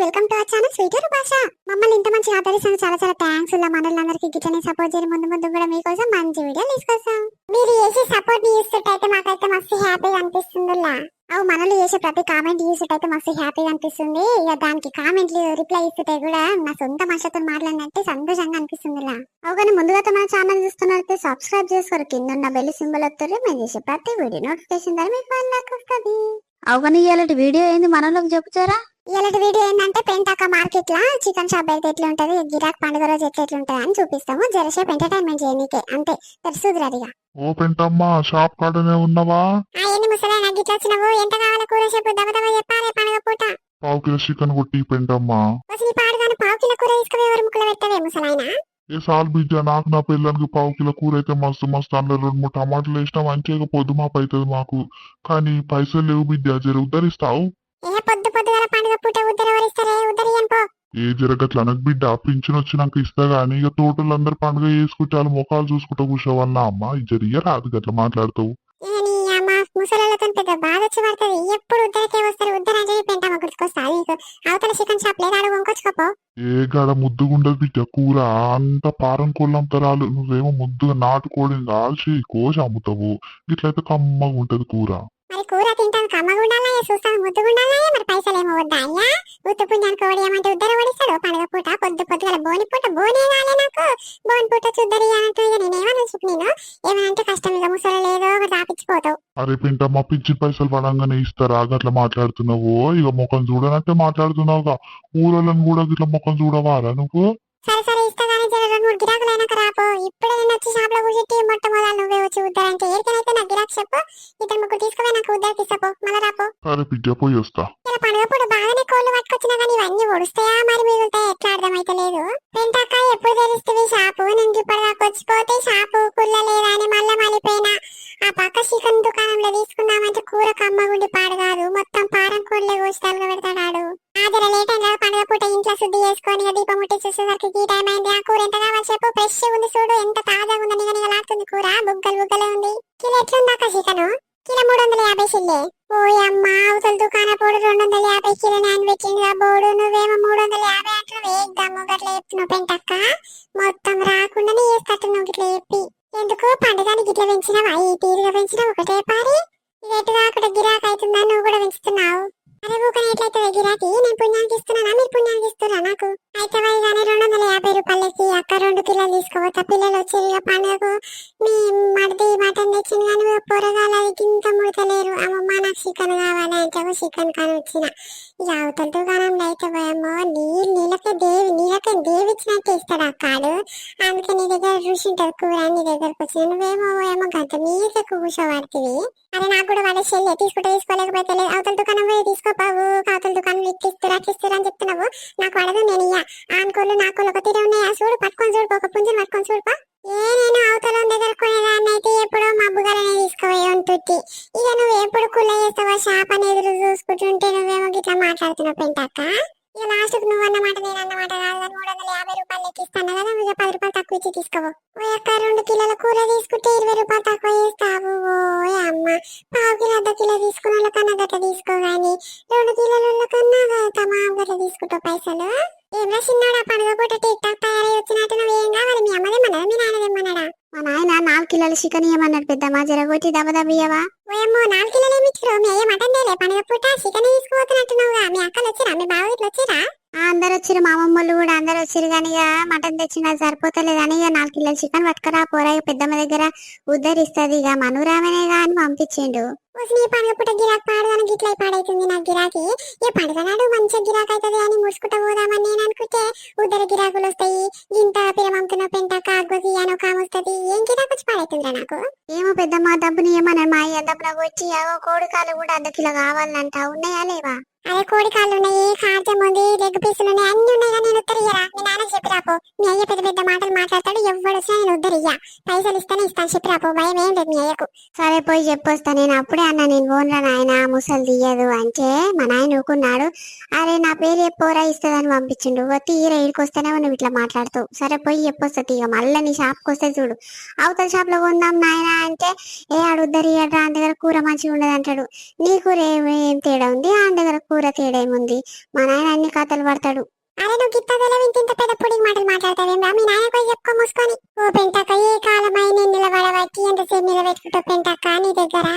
Welcome to our channel sweet భాష. మమ్మల్ని ఇంత మంచి ఆదరిస్తున్న చాలా చాలా థ్యాంక్స్. మనలందరికీ గిట్లనే సపోర్ట్ చేయడం ముందు ముందు కూడా మీకోసం మంచి వీడియోలు తీసుకొస్తాం. మీరు చేసే సపోర్ట్ చేస్తుంటే మాకైతే మస్తు హ్యాపీగా అనిపిస్తుందిలా. మనలు చేసే ప్రతి కామెంట్ చూసేటైతే మస్తు హ్యాపీగా అనిపిస్తుంది. ఇక దానికి కామెంట్లు రిప్లై ఇస్తుంటే కూడా నా సొంత భాషతో మాట్లాడినట్టే సంతోషంగా అనిపిస్తుందిలా. కానీ ముందుగా మన ఛానల్ చూస్తున్నట్లయితే సబ్స్క్రైబ్ చేసుకోరు, కింద ఉన్న బెల్ సింబల్ వస్తుంది. మేము చేసే ప్రతి వీడియో నోటిఫికేషన్ ద్వారా మీకు ఫోన్లోకి వస్తుంది. అవును, ఇలాంటి వీడియో ఏంది మనలోకి చెప్తారా? ఇలాంటి వీడియో ఏంటంటే పెంటాక మార్కెట్ లా చికెన్ షాప్ అయితే ఎట్లా ఉంటది, గిరాక్ పండుగ రోజు ఎట్లుంటది అని చూపిస్తాము. జరసేపు ఎంటర్టైన్మెంట్ చేయనీకే అంతే, తెలుసుదిరాదిగా. ఓ పెంటమ్మా, షాప్ కాడనే ఉన్నావా? ఏంది ముసలా, నాకు గిట్ల వచ్చినావు? ఎంత కావాలో కూర చెప్పు, దబదబ చెప్పాలి. పండుగ పూట పావు కిలో చికెన్ కొట్టి పెంటమ్మా. నీ పాడుగాను పావు కిలో కూర తీసుకుని ఎవరు ముక్కలు పెట్టవే ముసలాయన? ఏ సాల్ బిడ్డ, నాకు నా పిల్లలకి పావు కిలో కూర అయితే మస్తు మస్తు, అందులో 2-3 టమాటాలు వేసినా మంచిగా పొద్దుమాపు అవుతుంది మాకు. కానీ పైసలు లేవు బిడ్డ, జర ఉద్ధరిస్తావు? పొద్దు పొద్దుగల పండుగ పూట ఉద్దరెవరిస్తారే? ఉద్దరియన్ పో. ఏ జరగట్ల అనకు బిడ్డ, పింఛన్ వచ్చినాక ఇస్తా గానీ ఇక తోటలందరూ పండుగ చేసుకుంటే వాళ్ళు ముఖాలు చూసుకుంటా కూర్చోవన్నా అమ్మ. ఈ జరిగే రాదు గట్ల మాట్లాడుతావు. ముసలతో పెద్ద బాధ వచ్చి పడుతుంది. ఎప్పుడు ఉద్దరకే వస్తారు, ఉద్దరంటే పెంటమ్మ గుర్తుకొస్తా. అవతల చికెన్ షాప్ లేదా వంకొచ్చుకోపో. ఏ గాడ ముద్దుగుండదు బిడ్డ కూర, అంత పారం కోళ్ళం తరాలు. నువ్వేమో ముద్దుగా నాటుకోడిని కాల్చి కోసి అమ్ముతావు, ఇట్లయితే కమ్మగా ఉంటది కూర. మరి కూర తింటాను కమ్మగా ఉండాలా, చూస్తాను ముద్దుగా ఉండాలా? మరి పైసలు ఏమో వద్దా అయ్యా? ఉత్తు పుణ్యానికి ఓడియమంటే ఉద్దర ఓడిస్తాడు. పండుగ పూట పొద్దు పొద్దుగల బోని పూట బోనే కాలే నాకు. బోని పూట చుద్దరి అన్నట్టు ఇక నేనేమన్నా చెప్పు, నేను ఏమనంటే కష్టం ఇక ముసలి లేదో రాపించిపోతావు. అరే పింటమ్మా, పిచ్చి పైసలు పడంగానే ఇస్తారా గట్లా మాట్లాడుతున్నావు? ఇక ముఖం చూడనంటే మాట్లాడుతున్నావుగా, ఊరోళ్ళని కూడా గిట్లా ముఖం చూడవారా నువ్వు? సరే సరే ఇస్తా కానీ జర 2-3 గిరాకులు అయినాక రాపో. ఇప్పుడే నేను వచ్చి షాప్ లో కూర్చుంటే మొట్టమొదలు నువ్వే వచ్చి ఉద్దరంటే ఏరికనైతే నాకు గిరాకు చెప్పు. ఇద్దరు ముగ్గురు తీసుకుపోయి నాకు ఉద్దరికి ఇస్తాపో, మళ్ళీ రాపో. సరే పిజ్జా పోయి వస్తా. ఇలా పండుగ పూట బాగానే కోళ్ళు పట్టుకొచ్చినా కానీ ఇవన్నీ ఒడుస్తాయా మరి మిగులుతాయి ఎట్లా అర్థమైతే లేదు. పెంటాక ఎప్పుడు తెలుస్తుంది షాపు? నేను ఇప్పటిదాకా వచ్చిపోతే షాపు కుళ్ళ లేదా అని మళ్ళా మళ్ళీపోయినా. ఆ పక్క చికెన్ దుకాణంలో తీసుకుందామంటే కూర కమ్మగుండి పాడు కాదు, మొత్తం పారం కోళ్ళే కోస్తాలుగా పెడతాడు. ఆదర లేట్ అయినా పండుగ పూట ఇంట్లో శుద్ధి చేసుకొని దీపం ముట్టి చూసేసరికి ఈ టైం అయింది. ఆ కూర ఎంత కావాలి చెప్పు? ఫ్రెష్ ఉంది చూడు, ఎంత తాజాగా ఉందని నిగనిగలాడుతుంది కూర. బుగ్గలు బుగ్గలే ఉంది. కిలో ఎట్లుందాక చికెన్? కిలో 350 సిల్లే. ఓ అమ్మ, అవతల దుకాణ పోడు 250 కిలో నాన్ పెట్టింది ఆ బోర్డు. నువ్వేమో 350 అంటున్నావు. వేద్దాము గట్ల చెప్తున్నావు పెంటక్క. మొత్తం రాకుండానే వేస్తట్టున్నావు గిట్ల చెప్పి. ఎందుకు పండుగని గిట్ల పెంచినావా? ఈ తీరుగా పెంచినావు ఒకటే పారి. ఇది ఎటు కాకుండా గిరాక్ అవుతుందా? నువ్వు కూడా పెంచుతున్నావు. అరే ఊకని ఎట్లయితే గిరాకీ? నేను పుణ్యానికి ఇస్తున్నానా, మీరు పుణ్యానికి ఇస్తున్నా నాకు? అయితే వైగానే 250 రూపాయలకి అక్క 2 కిలోలు తీసుకోవచ్చా? పిల్లలు వచ్చేది పండుగకు. మీ మడిది మటన్ తెచ్చింది కానీ పొరగాలు అది ఇంత ముడతలేరు. అమ్మమ్మ నాకు చికెన్ కావాలి అంటే చికెన్ కానీ వచ్చిన. ఇక అవతల దుకాణంలో అయితే పోయమ్మో నీళ్ళకే దేవి ఇచ్చినట్టు ఇస్తాడు అక్కాడు. అందుకే నీ దగ్గర రుచి ఉంటుంది కూర, నీ దగ్గరకు వచ్చిన. నువ్వేమో ఏమో గంట నీకే కూర్చోబడుతుంది. అరే నాకు కూడా వాళ్ళ చెల్లి తీసుకుంటే తీసుకోలేకపోతే లేదు. అవతల దుకాణం పోయి తీసుకోపావు. అవతల దుకాణం ఇట్లిస్తురా అట్లిస్తురా అని చెప్తున్నావు. నాకు అడదు, నేను ఇయ్య. ఆనుకోళ్ళు నాకోళ్ళు ఒక తీరే ఉన్నాయా చూడు, పట్టుకొని చూడు, ఒక పుంజుని పట్టుకొని చూడుపా. నేను అవతల దగ్గర కొనేదాన్ని అయితే ఎప్పుడో మబ్బుగాలనే తీసుకుపోయి ఉంటుంది. ఇక నువ్వు ఎప్పుడు కుల్ల చేస్తావా షాప్ అని ఎదురు చూసుకుంటుంటే నువ్వేమో గిట్లా మాట్లాడుతున్నావు పెంటాక. ఇక లాస్ట్ కు నువ్వు అన్నమాట నేను అన్నమాట కాదు. 350 రూపాయలు లెక్కిస్తాను కదా, ఇక 10 రూపాయలు తక్కువ ఇచ్చి తీసుకోవు. ఓ యొక్క 2 కిలోల కూర తీసుకుంటే 20 రూపాయలు తక్కువ చేస్తావు. ఓ అమ్మ, పావు కిలో అర్ధ కిలో తీసుకున్న వాళ్ళకన్నా గట్ట తీసుకోగాని 2 కిలోల కన్నా మావు గట్ట తీసుకుంటావు పైసలు. ఏమన్నా చిన్నాడా పండుగ పూట టిక్ టాక్ తయారై వచ్చినట్టు నువ్వు ఏం కావాలి? మీ అమ్మదేమన్నా మీ నాయనదేమన్నాడా? మా నాయన 4 కిలోల చికెన్ ఇవ్వమన్నాడు పెద్దమ్మా, జరగొట్టి దబదబియ్యవా? ఓయమ్మో, 4 కిలోలు ఏమి ఇచ్చారు? మీ అయ్య మటన్ తేలే పండుగ పూట చికెన్ తీసుకుపోతున్నట్టున్నావుగా. మీ అక్కలు వచ్చిరా, మీ బావ ఇట్లా వచ్చిరా? అందరు వచ్చిరు, మా అమ్మమ్మలు కూడా అందరు వచ్చిరు. కానీ ఇక మటన్ తెచ్చినా సరిపోతలేదు అని ఇక 4 కిలోల చికెన్ పట్టుకరా పోరా, పెద్దమ్మ దగ్గర ఉద్ధరిస్తుంది ఇక మనూరామనేగా అని పంపించిండు. నీ పండుగ పూట గిరాక్ పాడుగానే గిట్లై పాడైతుంది నాకు గిరాకీ. ఏ పండుగ నాడు మంచిగా గిరాక్ అవుతుంది అని ముడుచుకుంటా పోదామని నేను అనుకుంటే ఉద్దర గిరాకులు వస్తాయి. ఇంత పిరమంతున్న పెంట కాగోసి అని ఒక వస్తుంది. ఏం గిరాకు వచ్చి పాడైతుందిరా నాకు? ఏమో పెద్దమ్మ, డబ్బుని ఏమన్నా మా అయ్య డబ్బున వచ్చి కోడి కాలు కూడా 1/2 కిలో కావాలంట. ఉన్నాయా లేవా? అదే కోడి కాళ్ళు ఉన్నాయి, కాజం ఉంది, లెగ్ పీసులు ఉన్నాయి, అన్ని ఉన్నాయి. కానీ నేను ఉద్దరియ్యరా? మీ నాన్న చెప్పిరాపో. మీ అయ్య పెద్ద పెద్ద మాటలు మాట్లాడతాడు, ఎవడు వచ్చినా నేను ఉద్దరియ్యా. పైసలు ఇస్తాను చెప్పిరాపో, భయం ఏం లేదు మీ అయ్యకు. సరే పోయి చెప్పొస్తా. నేను అప్పుడే అన్న, నేను పోన్రా నాయన ముసలు తీయదు అంటే మా నాయన ఊకున్నాడు. అరే నా పేరు ఎప్పోరా ఇస్తుందని పంపించిండు. తీర ఇడికొస్తేనే నువ్వు ఇట్లా మాట్లాడుతావు. సరే పోయి చెప్పొస్తా తీగ. మళ్ళీ నీ షాప్కి వస్తే చూడు, అవతల షాప్ లో కొందాం నాయన అంటే ఏ ఆడు ఉద్దరియ్యడ్రా, ఆయన దగ్గర కూర మంచిగా ఉండదు అంటాడు. నీ కూర ఏం తేడా ఉంది, ఆయన దగ్గర కూర కూర తేడేముంది, మా నాయన అన్ని కథలు పడతాడు. అరే నువ్వు గిత్త ఇంత పెద్ద పొడిగి మాటలు మాట్లాడతావేం మీ నాయన పోయి చెప్పుకో మూసుకొని. ఓ పెంటక్క ఏ కాలమై నేను నిలబడబట్టి ఎంతసేపు నిలబెట్టుకుంటా పెంటక్క నీ దగ్గర.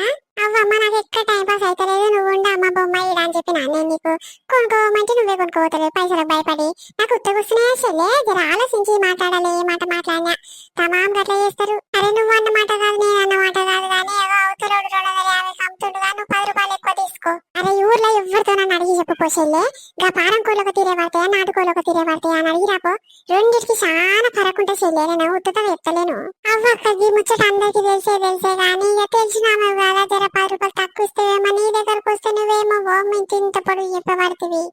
అవ్వమ్మ నాకు ఎక్కడ టైం పాస్ అవుతలేదు, నువ్వు ఉండ అమ్మ బొమ్మ ఇడా అని చెప్పి నేను నీకు కొనుక్కోమంటే నువ్వే కొనుక్కోవతలేదు పైసలకు భయపడి. నాకు ఉత్తగొస్తున్నాయా చెల్లె, జర ఆలోచించి మాట్లాడాలి. ఏ మాట మాట్లాడినా తమాం గట్లా చేస్తారు. అరే నువ్వు అన్న మాట కాదు నేను అన్న మాట కాదు కానీ ఏవో అవతలోడు 250 అమ్ముతుండగా నువ్వు 10 రూపాయలు ఎక్కువ తీసుకో. అరే ఊర్లో ఎవరితో నన్ను అడిగి చెప్పు చెల్లె, గా పారం కోళ్ళకు తీరే పడతాయా నాటుకోళ్ళకు తీరే పడతాయా అని అడిగిరాపో. రెండింటికి చాలా ఫరకుంటే చెల్లె, నేను ఉత్తతో చెప్తలేను. అవ్వక్కకి ముచ్చట అందరికి తెలిసే గానీ ఇక తెలిసినామే కదా, జర 10 రూపాయలు తక్కువ ఇస్తేవేమో నీ దగ్గరకు వస్తే నువ్వేమో ఓమింటి ఇంత పొడుగు చెప్పబడుతుంది.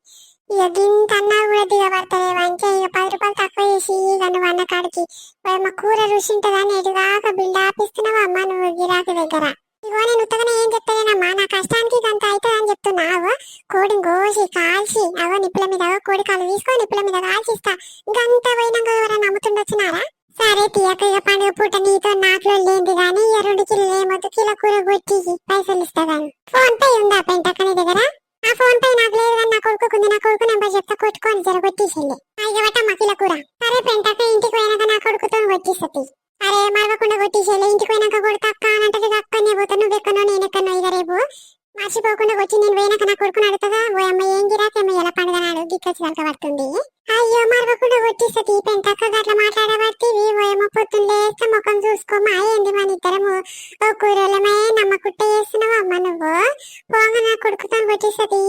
ఇక గింత అన్నా కూడా దిగబడతలేవు అంటే ఇక 10 రూపాయలు తక్కువ చేసి ఇక నువ్వు అన్న కాడికి మా కూర రుచి ఉంటుందని ఎటుగాక బిల్డ్ ఆపిస్తున్నావు అమ్మ నువ్వు గిరాకి దగ్గర. ఇగో నేను ఉత్తగానే ఏం చెప్తానేనమ్మా, నా కష్టానికి గంత అవుతుందని చెప్తున్నావు. కోడిని కోసి కాల్చి అవో నిప్పుల మీద కోడి కాలు తీసుకొని నిప్పుల మీద కాల్చిస్తా. గంత పోయినాక ఎవరైనా నమ్ముతుండొచ్చినారా? సరే తీయక ఇక పండుగ పూట నీతో నాకులో లేంది గానీ 2 కిలోలు ఏమొద్దు, కిలో కూర కొట్టి పైసలు ఇస్తాను. ఫోన్ పే ఉందా పెంటక్క నీ దగ్గర? ఆ ఫోన్ పే నాకు లేదు కానీ నా కొడుకుంది, నా కొడుకు నెంబర్ చెప్తా కొట్టుకొని జర కొట్టించండి. ఇవ్వటమ్మా కిలో కూర. సరే పెంటక్క ఇంటికి పోయినాక నా కొడుకుతో కొట్టిస్తుంది. అరే మరవకుండా కొట్టించేలే, ఇంటికి పోయినాక కొడుకు అక్క అని అంటే అక్కనే పోతా, నువ్వెక్కనో నేనెక్కనో ఇక రేపు మర్చిపోకుండా వచ్చి నేను పోయినాక నా కొడుకుని అడుగుతుందా ఓ అమ్మ ఏం గిరాకేమో ఎలా పండుగ నాడు గిట్టొచ్చి వెనకబడుతుంది. అయ్యో మరవకుండా కొట్టిస్తుంది పెంటక్క అట్లా మాట్లాడబడుతుంది. ఓ ఏమో పొద్దున్న లేస్తే ముఖం చూసుకోమా ఏంది మన ఇద్దరము ఓ కూరలమే నమ్మకుట్ట చేస్తున్నావు అమ్మ నువ్వు. పోగా నా కొడుకుతో కొట్టిస్తుంది.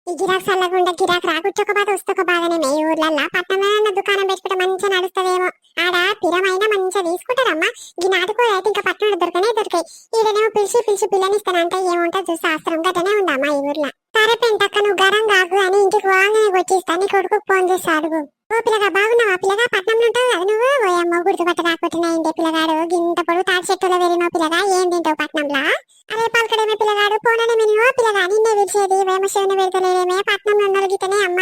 ఈ గిరాక్ చల్లకుండా గిరాక్ రాకుచ్చొక బాధ వస్తొక బాధనే మే ఊర్లల్లా. పట్టణంలో దుకాణం పెట్టుకుంటే మంచిగా నడుస్తుందేమో. ఆడ పిరమైనా మంచిగా తీసుకుంటారమ్మా. ఈ నాటుకో అయితే ఇంకా పట్టణంలో దొరకాయి. ఈడనేమో పిలిచి పిల్లనిస్తానంటే ఏముంటుంది చూసి శాస్త్రం గట్టనే ఉందమ్మా ఈ ఊర్లో. సరే పెంటక్క నువ్వు గరం కాకు అని ఇంటికి పోగానే వచ్చేస్తా, నీ కొడుకు ఫోన్ చేసి అడుగు. ఓ పిల్లగా బాగున్నావా పిల్లగా, పట్నంలో ఉంటావు కదా నువ్వు. ఓ అమ్మ గుర్తుపట్ట రాకపోతున్నా ఇంటే పిల్లగాడు గింత పొడుగు తాటి చెట్టులో వెళ్ళినో పిల్లగా ఏం తింటావు పట్నంలో. అరే పలకడేమే పిల్లగాడు పోననే మినిమో పిల్లగా నిన్నే పిలిచేది. వేమ శివుని పెడతలేదేమే పట్నంలో ఉన్నారు గిట్టనే అమ్మ.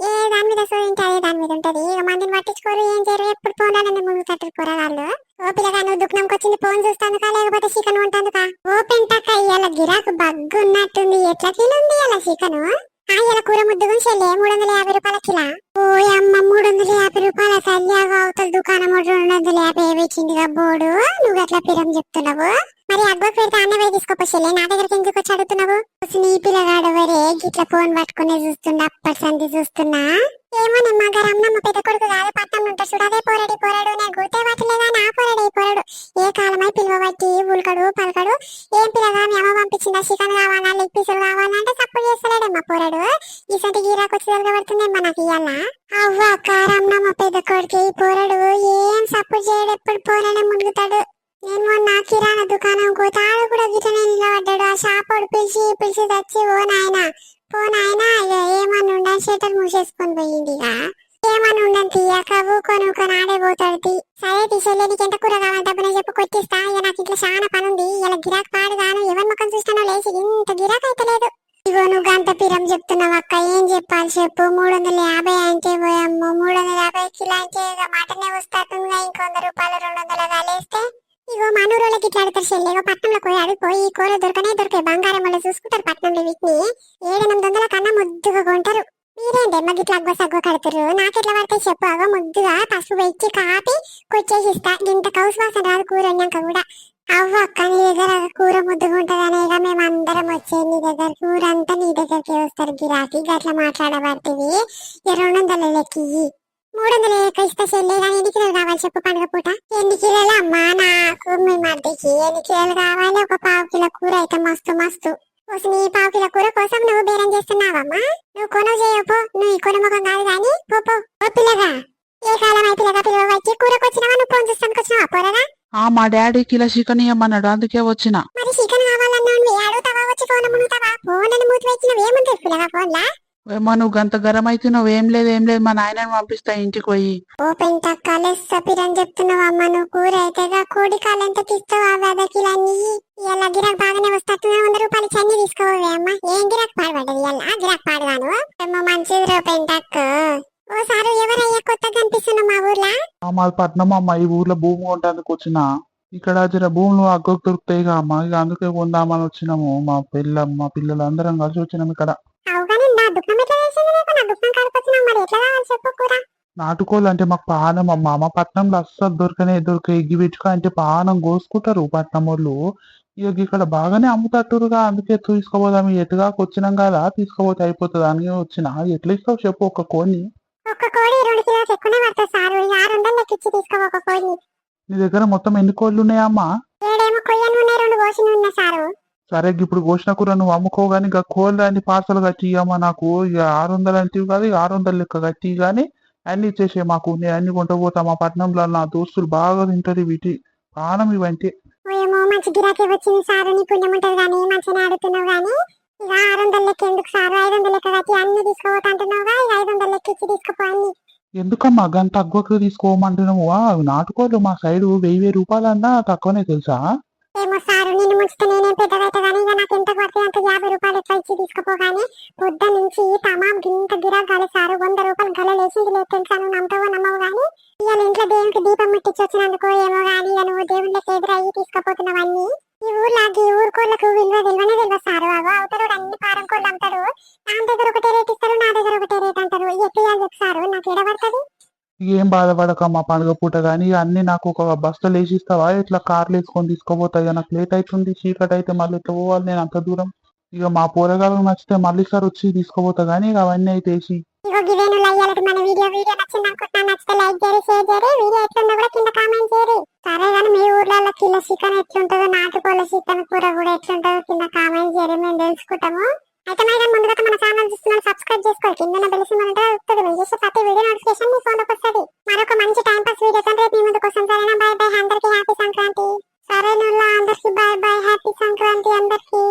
ఏ దాని మీద సోయింటే అదే దాని మీద ఉంటది. ఇక మందిని పట్టించుకోరు ఏం చేయరు, ఎప్పుడు పోనాలని ముందు తట్టు కూరగాళ్ళు. ఓ పిల్లగా నువ్వు దుఃఖంకి వచ్చింది ఫోన్ చూస్తానుకా లేకపోతే చికెన్ ఉంటానుకా. ఓ పెంటక్క ఇవాళ గిరాకు బగ్గున్నట్టుంది, ఎట్లా తినుంది ఇలా చికెను. ఇలా కూర ముద్దుగా చెల్లె 350 రూపాయల కిలా. ఓ అమ్మ 350 రూపాయల కళ్యాగా అవతల దుకాణం 250 వేచిందిగా బోర్డు. నువ్వు అట్లా పిరం చెప్తున్నావు. మరి అగ్గోకి పెడితే అన్నవే తీసుకోపో చెల్లె, నా దగ్గరికి ఎందుకు వచ్చి అడుగుతున్నావు. నీ పిల్లగాడు వరే గిట్ల ఫోన్ పట్టుకునే చూస్తుండ అప్పటి సంది చూస్తున్నా. ఏమో నిమ్మ గరమ్మ పెద్ద కొడుకు కాదు పట్టణం ఉంటా చూడు, అదే పోరాడు నేను గుర్తే పట్టలేదా నా పోరాడు. ఏ కాలమై పిలువబట్టి ఉల్కడు పలకడు. ఏం పిల్లగా మీ అమ్మ పంపించిందా చికెన్ కావాలా లెగ్ పీసులు కావాలంటే సపోర్ట్ చేస్తలేడమ్మా పోరాడు. ఈసంటి గీరాకు వచ్చి దొరకబడుతుందేమ్మా నాకు ఇయ్యాల. అవ్వ కారమ్మ పెద్ద కొడుకు ఈ పోరాడు ఏం సపోర్ట్ చేయడు, ఎప్పుడు పోరాడే మునుగుతాడు. నేను మొన్న కిరాణా దుకాణం కోతాడు కూడా గిటనే నిలబడ్డాడు. ఆ షాపోడు పిలిచి తెచ్చి ఓ నాయనా ఏమన్నా ఉండని షేటర్ మూసేసుకొని పోయింది. ఏమన్నా ఉండని తీయక ఊకొని ఆడే పోతాడు. సరే తీసేలే నీకు ఎంత కూర కావాలి డబ్బునే చెప్పు కొట్టిస్తా. ఇక నాకు ఇట్లా చాలా పని ఉంది, ఇలా గిరాక్ పాడుగాను ఎవరి ముఖం చూస్తానో లేచి ఇంత గిరాక్ అయితే లేదు. ఇగో నువ్వు గంట పిరం చెప్తున్నావు అక్క, ఏం చెప్పాలి చెప్పు. 350 అంటే పోయమ్మ 350 కిలో అంటే మాటనే వస్తుందిగా, ఇంకో 100 రూపాయలు 200 కాలేస్తే. ఇగో మనూరోళ్ళకి ఇట్లా అడుగుతారు చెల్లె, పట్నంలో పోయి అడిగిపోయి ఈ కూర దొరకనే బంగారం వాళ్ళు చూసుకుంటారు పట్నంలో వీటిని. 700 కన్నా ముద్దుగా కొంటారు. మీరేంటమ్మా గిట్లా అగ్గో కడుతురు, నాకెట్లా పడతాయి చెప్పు. అగో ముద్దుగా పసుపు వెచ్చి కాపి కొచ్చేసి ఇస్తా. ఇంత కౌసు వాసన రాదు కూర అన్నాక కూడా. అవ్వ అక్క నీ దగ్గర కూర ముద్దుగా ఉంటదనేగా మేము అందరం వచ్చేది నీ దగ్గర. కూర అంతా నీ దగ్గరికి వస్తారు గిరాకి గట్లా మాట్లాడబడుతుంది. 200 లెక్కి 300 లెక్క ఇస్తా చెల్లె. కానీ ఎన్ని కిలోలు కావాలి చెప్పు పండుగ పూట. ఎన్ని కిలోలు అమ్మా నాకు మీ మధ్యకి ఎన్ని కిలోలు కావాలి. ఒక 1/2 కిలో కూర అయితే మస్తు. నీ 1/2 కిలో కూర కోసం నువ్వు బేరం చేస్తున్నావమ్మా. నువ్వు కొనుగోలు చేయపో, నువ్వు ఈ కొనుమొఖం కాదు కానీ పో. ఓ పిల్లగా ఏ కాలం అయి పిల్లగా పిల్లవచ్చి కూరకు వచ్చినావా, నువ్వు ఫోన్ చూస్తానికి వచ్చినావా పోరగా. మా డాడీ కిలో చికెన్ ఇవ్వమన్నాడు అందుకే వచ్చిన. మరి చికెన్ కావాలన్నా అడుగుతావా వచ్చి ఫోన్ మునుగుతావా. ఫోన్ అని మూతి వచ్చినవి ఏముంటుంది పిల్లగా ఫోన్లా. ఏమో నువ్వు గంత గరం అవుతున్నావు. ఏం లేదు మా నాయనని పంపిస్తా ఇంటికి పోయి. ఓ పెంటక్క లెస్సపిరని చెప్తున్నావు అమ్మ. నువ్వు కూర అయితే కోడి కాలు ఎంత తీస్తావు 1/2 కిలోని. ఇలా గిరాక్ బాగానే వస్తు 100 రూపాయలు చన్ని తీసుకోవే అమ్మ. ఏం గిరాక్ పాడబడ్డది ఇలా గిరాక్ పాడగాను. ఏమో మంచిదిరో పెంటక్క. ఓసారి ఎవరయ్యా కొత్తగా కనిపిస్తున్నావు మా ఊర్లో. మాది పట్నం అమ్మ, ఈ ఊర్లో భూమి కొంటానికి వచ్చిన. ఇక్కడ జర భూములు అగ్గకు దొరుకుతాయిగా అమ్మ, ఇక అందుకే కొందామని వచ్చినాము. మా పిల్లలు అందరం కలిసి వచ్చినాము ఇక్కడ. అవుగానే నా దుఃఖం ఎట్లా తెలిసింది నీకు? నా దుఃఖం కాడికొచ్చినావు, మరి ఎట్లా కావాలి చెప్పు కూర? నాటుకోళ్ళు అంటే మాకు పానం అమ్మ. మా పట్నంలో అస్సలు దొరకవు. ఎగ్గి పెట్టుక అంటే పానం కోసుకుంటారు పట్నం వాళ్ళు. ఇక ఇక్కడ బాగానే అమ్ముతట్టురుగా, అందుకే తీసుకుపోదాం ఎటుగాక వచ్చినాం కదా, తీసుకుపోతే అయిపోతుంది అని వచ్చిన. ఎట్లా ఇస్తావు చెప్పు ఒక కోడిని? ఒక్క కోడి 2 కిలోలు ఎక్కువనే పడుతుంది సారు. 600 లెక్కిచ్చి తీసుకో ఒక కోడిని. నీ దగ్గర మొత్తం ఎన్ని కోళ్ళు ఉన్నాయమ్మా? 7 ఏమో కొయ్యను ఉన్నాయి, 2 కోసినవి ఉన్నాయి సారు. సరే ఇప్పుడు కోసిన కూర నువ్వు అమ్ముకోగాని ఇక కోళ్ళు అన్ని పార్సల్ కట్టి ఇవ్వమ్మా నాకు. ఇక 600 అంటే కాదు, ఇక 600 లెక్క కట్టి కానీ అన్ని ఇచ్చేసే మాకు. నేను అన్ని కొంట పోతా. మా పట్నంలో నా దోస్తులు బాగా తింటారు వీటి పానం ఇవంటే. ఏమో మంచి గిరాకీ వచ్చింది సారు, నీ పుణ్యం ఉంటది కానీ మంచిగా అడుగుతున్నావు కానీ. ఇక 600 లెక్క ఎందుకు సారు? 500 లెక్క కట్టి అన్ని తీసుకోపోతా అంటున్నావుగా, ఇక 500 లెక్క ఇచ్చి తీసుకోపో అన్ని. ఎందుకమ్మా గంత తక్కువకు తీసుకోమంటున్నావు? నాటుకోళ్ళు మా సైడ్ 1000 రూపాయలన్నా తక్కువనే తెలుసా? ఏమో సారు, నిన్ను ముంచితే నేనేం పెద్దదైతే కానీ ఇక నాకు ఎంత పడితే అంత 50 రూపాయలు ఎట్లా ఇచ్చి తీసుకోపోగాని. పొద్దు నుంచి తమాం గింత గిరాక్ గాలి సారు. 100 రూపాయలు గల లేచింది లేదు తెలుసా? నువ్వు నమ్మతావో నమ్మవు కానీ ఇవాళ ఇంట్లో దేవునికి దీపం ముట్టించి వచ్చినందుకో ఏమో కానీ ఇక నువ్వు దేవుళ్ళకి ఎదురయ్యి తీసుకుపోతున్నావన్నీ. ఈ ఊర్లాగి ఊరుకోళ్ళకు తెలివనే తెలియదు సారు. అగో అవుతాడు అన్ని పారం కోళ్ళు అమ్ముతాడు. నా దగ్గర ఒకటే రేట్ ఇస్తారు, నా దగ్గర ఒకటే రేట్ అంటారు. ఎట్లా చెప్పు సారు, నాకు ఎడబడుతుంది. ఏం బాధపడకమ్మా పండుగ పూట కానీ అన్ని నాకు ఒక బస్తాలు వేసి ఇస్తావా? ఇట్లా కార్లు వేసుకొని తీసుకోపోతా. ఇక నాకు లేట్ అవుతుంది, చీకటి అయితే మళ్ళీ ఎట్లా పోవాలి నేను అంత దూరం? ఇక మా పోరగాళ్ళకి నచ్చితే మళ్ళీ సార్ వచ్చి తీసుకోపోతా కానీ ఇక అవన్నీ అయితే వేసి. ఇగో గివేను లయ్యాలకి మన వీడియో నచ్చింది అనుకుంటున్నా. నచ్చితే లైక్ చేయరు, షేర్ చేయరు. వీడియో ఎట్లుందో కూడా కింద కామెంట్ చేయరు. సరే కానీ మీ ఊర్లలో కిలో చికెన్ ఎట్లుంటుందో, నాటుకోళ్ళ చికెన్ కూర కూడా ఎట్లుంటుందో కింద కామెంట్ చేయరు, మేము తెలుసుకుంటాము. అయితే మరి ముందుగా మన ఛానల్ చూస్తున్నాను, సబ్స్క్రైబ్ చేసుకోవాలి. కింద బెల్ సింబల్ ఉంటుంది, వస్తుంది. మేము చేసే ప్రతి వీడియో నోటిఫికేషన్ మీ ఫోన్లోకి వస్తుంది. మరొక మంచి టైం పాస్ వీడియో రేపు మీ ముందుకు వస్తాం. సరేనా? బాయ్ బాయ్, అందరికీ హ్యాపీ సంక్రాంతి. సరే నుల్లా అందరికీ బాయ్ బాయ్, హ్యాపీ సంక్రాంతి అందరికీ.